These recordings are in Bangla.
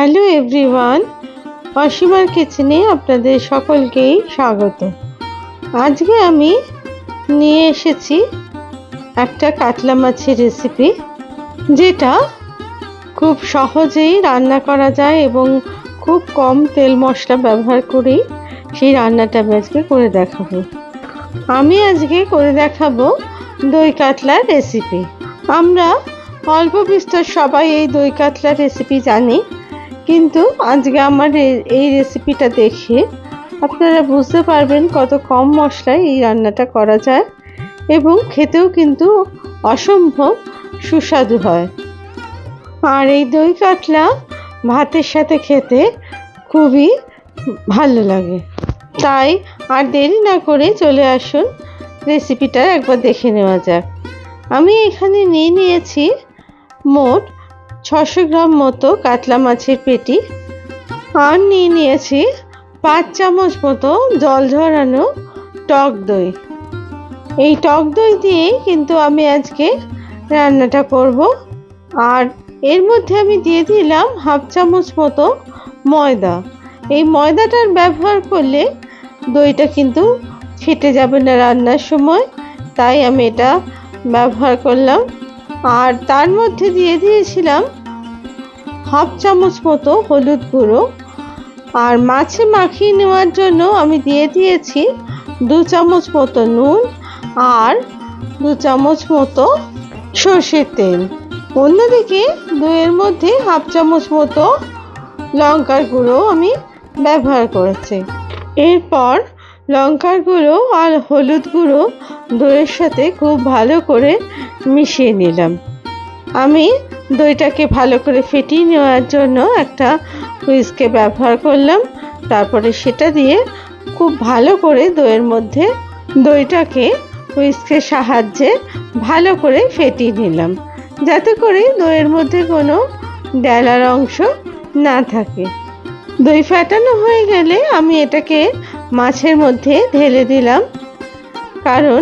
হ্যালো এভরিওয়ান, অসীমার কিচেনে আপনাদের সকলকেই স্বাগত। আজকে আমি নিয়ে এসেছি একটা কাতলা মাছের রেসিপি, যেটা খুব সহজেই রান্না করা যায় এবং খুব কম তেল মশলা ব্যবহার করেই সেই রান্নাটা আমি আজকে করে দেখাবো। আমি আজকে করে দেখাবো দই কাতলার রেসিপি। আমরা অল্প বিস্তর সবাই এই দই কাতলার রেসিপি জানি, কিন্তু আজকে আমার এই রেসিপিটা দেখে আপনারা বুঝতে পারবেন কত কম মশলায় এই রান্নাটা করা যায় এবং খেতেও কিন্তু অসম্ভব সুস্বাদু হয়। আর এই দই কাতলা ভাতের সাথে খেতে খুবই ভালো লাগে। তাই আর দেরি না করে চলে আসুন, রেসিপিটা একবার দেখে নেওয়া যাক। আমি এখানে নিয়েছি মোট 600 গ্রাম মতো কাতলা মাছের পেটি, আর নিয়েছি 5 চামচ মতো জল ঝরানো টক দই। এই টক দই দিয়েই কিন্তু আমি আজকে রান্নাটা করব। আর এর মধ্যে আমি দিয়ে দিলাম 1/2 চামচ মতো ময়দা। এই ময়দাটার ব্যবহার করলে দইটা কিন্তু ফেটে যাবে না রান্নার সময়, তাই আমি এটা ব্যবহার করলাম। আর তার মধ্যে দিয়ে দিয়েছিলাম 1/2 চামচ মতো হলুদ গুঁড়ো। আর মাছে মাখিয়ে নেওয়ার জন্য আমি দিয়ে দিয়েছি 2 চামচ মতো নুন আর 2 চামচ মতো সর্ষের তেল। অন্যদিকে দইয়ের মধ্যে 1/2 চামচ মতো লঙ্কার গুঁড়ো আমি ব্যবহার করেছি। এরপর লঙ্কার গুঁড়ো আর হলুদ গুঁড়ো দইয়ের সাথে খুব ভালো করে মিশিয়ে নিলাম। আমি দইটাকে ভালো করে ফেটিয়ে নেওয়ার জন্য একটা হুইস্কে ব্যবহার করলাম। তারপরে সেটা দিয়ে খুব ভালো করে দইটাকে হুইস্কের সাহায্যে ভালো করে ফেটিয়ে নিলাম, যাতে করে দইয়ের মধ্যে কোনো ডেলার অংশ না থাকে। দই ফেটানো হয়ে গেলে আমি এটাকে মাছের মধ্যে ঢেলে দিলাম, কারণ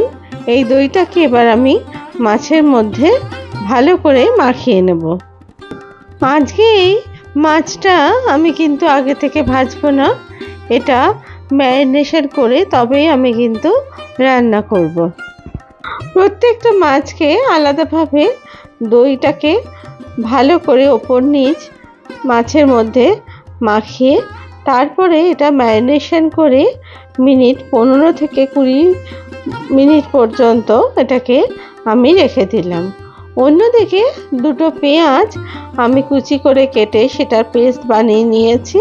এই দইটাকে এবার আমি মাছের মধ্যে ভালো করে মাখিয়ে নেব। আজকে এই মাছটা আমি কিন্তু আগে থেকে ভাজবো না, এটা ম্যারিনেশন করে তবেই আমি কিন্তু রান্না করব। প্রত্যেকটা মাছকে আলাদাভাবে দইটাকে ভালো করে ওপর নিচ মাছের মধ্যে মাখিয়ে তারপরে এটা ম্যারিনেশন করে 15 থেকে 20 মিনিট পর্যন্ত এটাকে আমি রেখে দিলাম। অন্যদিকে 2টো পেঁয়াজ আমি কুচি করে কেটে সেটার পেস্ট বানিয়ে নিয়েছি।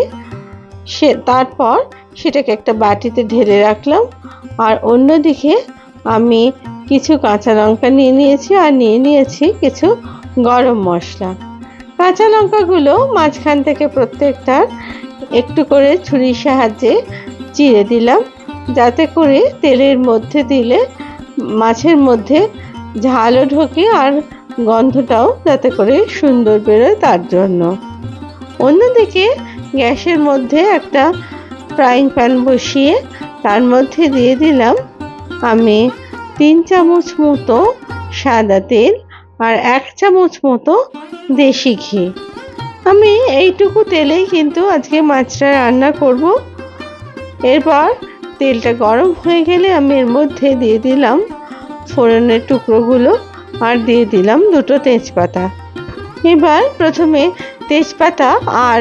তারপর সেটাকে একটা বাটিতে ঢেলে রাখলাম। আর অন্যদিকে আমি কিছু কাঁচা লঙ্কা নিয়েছি আর নিয়েছি কিছু গরম মশলা। কাঁচা লঙ্কাগুলো মাঝখান থেকে প্রত্যেকটা একটু করে ছুরির সাহায্যে চিড়ে দিলাম, যাতে করে তেলের মধ্যে দিলে মাছের মধ্যে ঝালও ঢোকে আর গন্ধটাও যাতে করে সুন্দর বেরোয় তার জন্য। অন্যদিকে গ্যাসের মধ্যে একটা ফ্রাইং প্যান বসিয়ে তার মধ্যে দিয়ে দিলাম আমি 3 চামচ মতো সাদা তেল আর 1 চামচ মতো দেশি ঘি। আমি এইটুকু তেলেই কিন্তু আজকে মাছটা রান্না করব। এরপর তেলটা গরম হয়ে গেলে আমি এর মধ্যে দিয়ে দিলাম ফোড়নের টুকরোগুলো আর দিয়ে দিলাম 2টো তেজপাতা। এবার প্রথমে তেজপাতা আর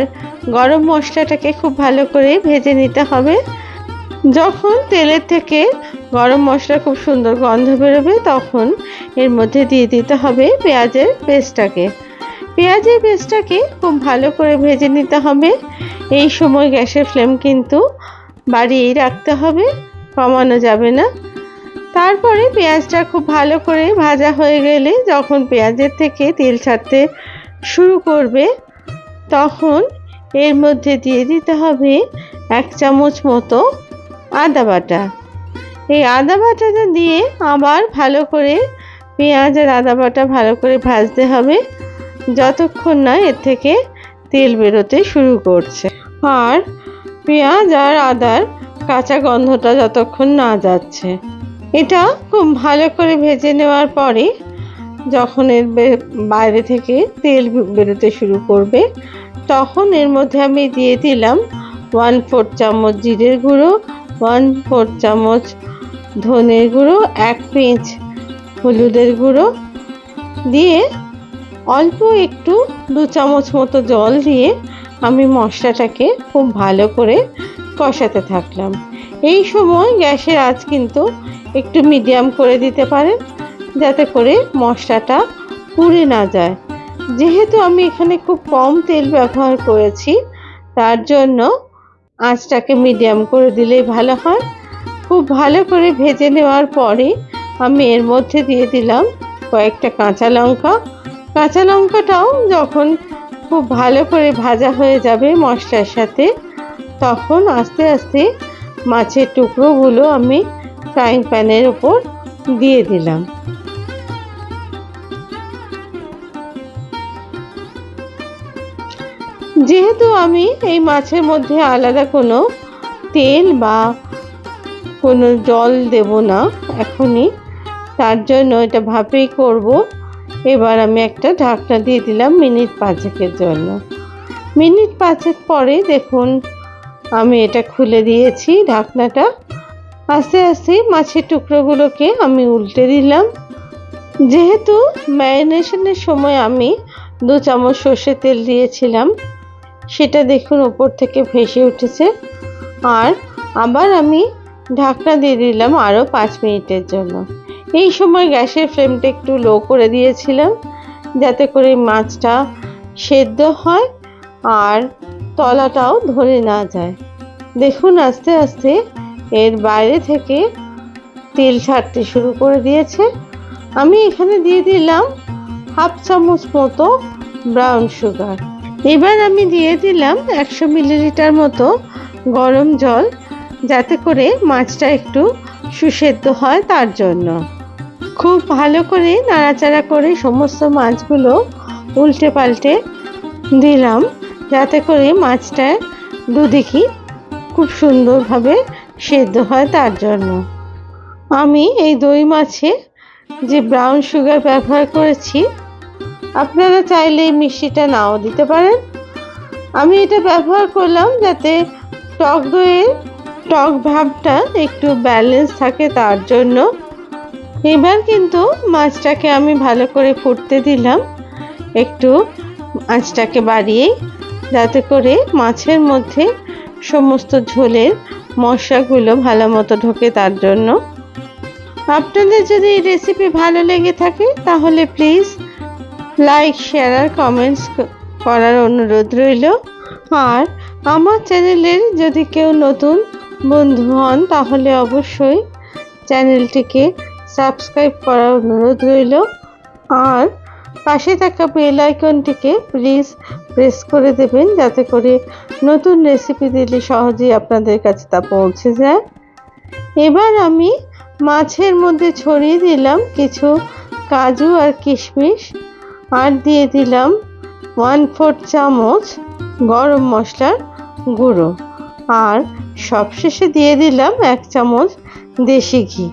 গরম মশলাটাকে খুব ভালো করে ভেজে নিতে হবে। যখন তেলের থেকে গরম মশলা খুব সুন্দর গন্ধ বেরোবে, তখন এর মধ্যে দিয়ে দিতে হবে পেঁয়াজের পেস্টটাকে খুব ভালো করে ভেজে নিতে হবে। এই সময় গ্যাসের ফ্লেম কিন্তু বাড়িয়েই রাখতে হবে, কমানো যাবে না। তারপরে পেঁয়াজটা খুব ভালো করে ভাজা হয়ে গেলে, যখন পেঁয়াজের থেকে তেল ছাড়তে শুরু করবে, তখন এর মধ্যে দিয়ে দিতে হবে 1 চামচ মতো আদা বাটা। এই আদা বাটাটা দিয়ে আবার ভালো করে পেঁয়াজ আর আদা বাটা ভালো করে ভাজতে হবে, যতক্ষণ না এর থেকে তেল বেরোতে শুরু করছে। আর পেঁয়াজ আর আদার কাঁচা গন্ধটা যতক্ষণ না যাচ্ছে, এটা খুব ভালো করে ভেজে নেওয়ার পরে যখন এর বাইরে থেকে তেল বেরোতে শুরু করবে, তখন এর মধ্যে আমি দিয়ে দিলাম 1/4 চামচ জিরের গুঁড়ো, 1/4 চামচ ধনের গুঁড়ো, 1 পিঞ্চ হলুদের গুঁড়ো দিয়ে অল্প একটু 2 চামচ মতো জল দিয়ে আমি মশলাটাকে খুব ভালো করে কষাতে থাকলাম। এই সময় গ্যাসের আঁচ কিন্তু একটু মিডিয়াম করে দিতে পারেন, যাতে করে মশলাটা পুড়ে না যায়। যেহেতু আমি এখানে খুব কম তেল ব্যবহার করেছি, তার জন্য আঁচটাকে মিডিয়াম করে দিলেই ভালো হয়। খুব ভালো করে ভেজে নেওয়ার পরে আমি এর মধ্যে দিয়ে দিলাম কয়েকটা কাঁচা লঙ্কা। কাঁচা লঙ্কাটাও যখন খুব ভালো করে ভাজা হয়ে যাবে মশলার সাথে, তখন আস্তে আস্তে মাছের টুকরোগুলো আমি ফ্রাইং প্যানের উপর দিয়ে দিলাম। যেহেতু আমি এই মাছের মধ্যে আলাদা কোনো তেল বা কোনো জল দেব না এখনই, তার জন্য এটা ভাপেই করব। এবার আমি একটা ঢাকনা দিয়ে দিলাম মিনিট 5-এর জন্য। মিনিট 5 পরে দেখুন আমি এটা খুলে দিয়েছি ঢাকনাটা। আস্তে আস্তে মাছের টুকরোগুলোকে আমি উল্টে দিলাম। যেহেতু ম্যারিনেশনের সময় আমি 2 চামচ সর্ষের তেল দিয়েছিলাম, সেটা দেখুন উপর থেকে ভেসে উঠেছে। আর আবার আমি ঢাকনা দিয়ে দিলাম আরও 5 মিনিটের জন্য। এই সময় গ্যাসের ফ্লেমটা একটু লো করে দিয়েছিলাম, যাতে করে মাছটা সেদ্ধ হয় আর তলাটাও ধরে না যায়। দেখুন আস্তে আস্তে এর বাইরে থেকে তেল ছাড়তে শুরু করে দিয়েছে। আমি এখানে দিয়ে দিলাম 1/2 চামচ মতো ব্রাউন সুগার। এবার আমি দিয়ে দিলাম 100 মিলিলিটার মতো গরম জল, যাতে করে মাছটা একটু সুসেদ্ধ হয় তার জন্য। খুব ভালো করে নাড়াচাড়া করে সমস্ত মাছগুলো উল্টে পাল্টে দিলাম, যাতে করে মাছটা দুদিকই খুব সুন্দরভাবে সেদ্ধ হয় তার জন্য। আমি এই দই মাছে যে ব্রাউন সুগার ব্যবহার করেছি, আপনারা চাইলে এই মিষ্টিটা নাও দিতে পারেন। আমি এটা ব্যবহার করলাম যাতে টক দইয়ের টক ভাবটা একটু ব্যালেন্স থাকে তার জন্য। এবার কিন্তু মাছটাকে আমি ভালো করে ফুটতে দিলাম, একটু আঁচটাকে বাড়িয়ে, যাতে করে মাছের মধ্যে সমস্ত ঝোলের মশলাগুলো ভালো মতো ঢোকে তার জন্য। আপনাদের যদি এই রেসিপি ভালো লেগে থাকে তাহলে প্লিজ লাইক, শেয়ার আর কমেন্টস করার অনুরোধ রইল। আর আমার চ্যানেলের যদি কেউ নতুন বন্ধু হন তাহলে অবশ্যই চ্যানেলটিকে সাবস্ক্রাইব করার অনুরোধ রইল। আর পাশে থাকা বেল আইকনটিকে প্লিজ প্রেস করে দেবেন, যাতে করে নতুন রেসিপি দিলে সহজেই আপনাদের কাছে তা পৌঁছে যায়। এবার আমি মাছের মধ্যে ছড়িয়ে দিলাম কিছু কাজু আর কিশমিশ, আর দিয়ে দিলাম 1/4 চামচ গরম মশলার গুঁড়ো, আর সবশেষে দিয়ে দিলাম 1 চামচ দেশি ঘি।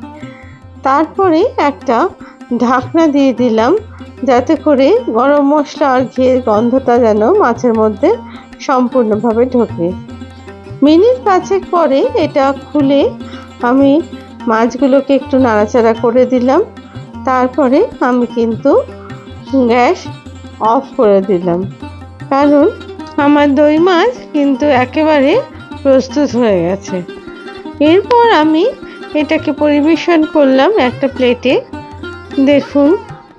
তারপরে একটা ঢাকনা দিয়ে দিলাম, যাতে করে গরম মশলা আর ঘিয়ের গন্ধটা যেন মাছের মধ্যে সম্পূর্ণভাবে ঢোকে। মিনিট 5 পরে এটা খুলে আমি মাছগুলোকে একটু নাড়াচাড়া করে দিলাম। তারপরে আমি কিন্তু গ্যাস অফ করে দিলাম, কারণ আমার দই মাছ কিন্তু একেবারে প্রস্তুত হয়ে গেছে। এরপর আমি এটাকে পরিবেশন করলাম একটা প্লেটে। দেখুন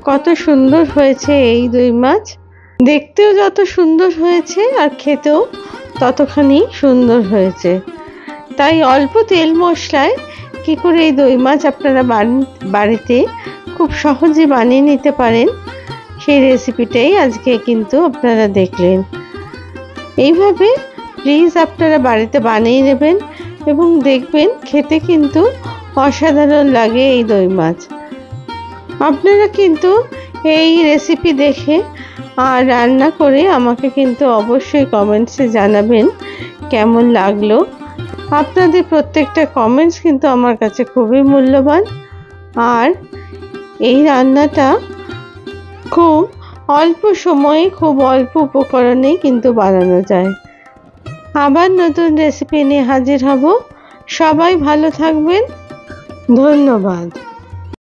কত সুন্দর হয়েছে এই দই মাছ, দেখতেও যত সুন্দর হয়েছে আর খেতেও ততখানি সুন্দর হয়েছে। তাই অল্প তেল মশলায় কি করে এই দই মাছ আপনারা বাড়িতে খুব সহজে বানিয়ে নিতে পারেন, সেই রেসিপিটাই আজকে কিন্তু আপনারা দেখলেন। এইভাবে প্লিজ আপনারা বাড়িতে বানিয়ে নেবেন এবং দেখবেন খেতে কিন্তু অসাধারণ লাগে এই দই মাছ। আপনারা কিন্তু এই রেসিপি দেখে আর রান্না করে আমাকে কিন্তু অবশ্যই কমেন্টসে জানাবেন কেমন লাগলো। আপনাদের প্রত্যেকটা কমেন্টস কিন্তু আমার কাছে খুবই মূল্যবান। আর এই রান্নাটা খুব অল্প সময়ে খুব অল্প উপকরণেই কিন্তু বানানো যায়। আবার নতুন রেসিপি নিয়ে হাজির হব। সবাই ভালো থাকবেন। ধন্যবাদ।